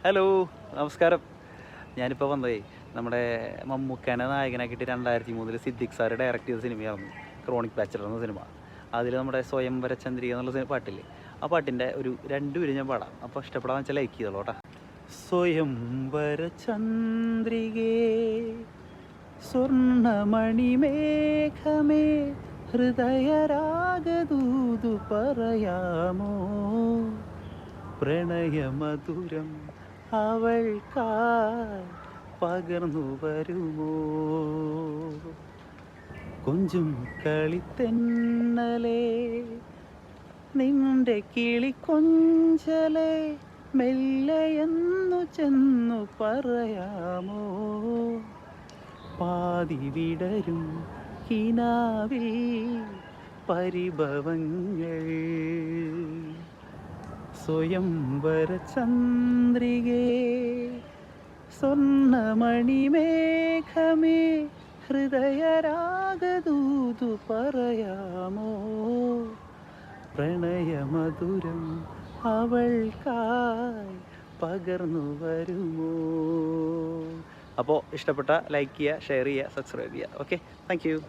Hello, നമസ്കാരം. ഞാനിപ്പോൾ വന്നതേ നമ്മുടെ മമ്മൂക്കാനെ നായകനാക്കിയിട്ട് 2003 സിദ്ദിഖ് സാറ് ഡയറക്റ്റ് ചെയ്ത സിനിമയായിരുന്നു ക്രോണിക് ബാച്ചലർ എന്ന സിനിമ. അതിൽ നമ്മുടെ സ്വയംവര ചന്ദ്രിക എന്നുള്ള പാട്ടില്ലേ, ആ പാട്ടിൻ്റെ ഒരു 2 വരി ഞാൻ പാടാം. അപ്പോൾ ഇഷ്ടപ്പെടാന്ന് വെച്ചാൽ ലൈക്ക് ചെയ്തോളൂ കേട്ടോ. സ്വയംവര ചന്ദ്രികേ സ്വർണമണിമേഘമേ ഹൃദയരാഗദൂതു പറയാമോ, പ്രണയമധുരം അവൾക്കായി പകർന്നു വരുമോ, കൊഞ്ചും കളിത്തെന്നലേ നിന്റെ കിളി കൊഞ്ചലേ മെല്ലെയെന്നു ചെന്നു പറയാമോ, പാതി വിടരും കിനാവിൽ പരിഭവങ്ങൾ. സ്വയംവര ചന്ദ്രികേ സ്വർണമണിമേഘമേ ഹൃദയരാഗദൂതു പറയാമോ, പ്രണയമധുരം അവൾക്കായി പകർന്നു വരുമോ. അപ്പോൾ ഇഷ്ടപ്പെട്ട ലൈക്ക് ചെയ്യുക, ഷെയർ ചെയ്യുക, സബ്സ്ക്രൈബ് ചെയ്യുക. Okay, thank you.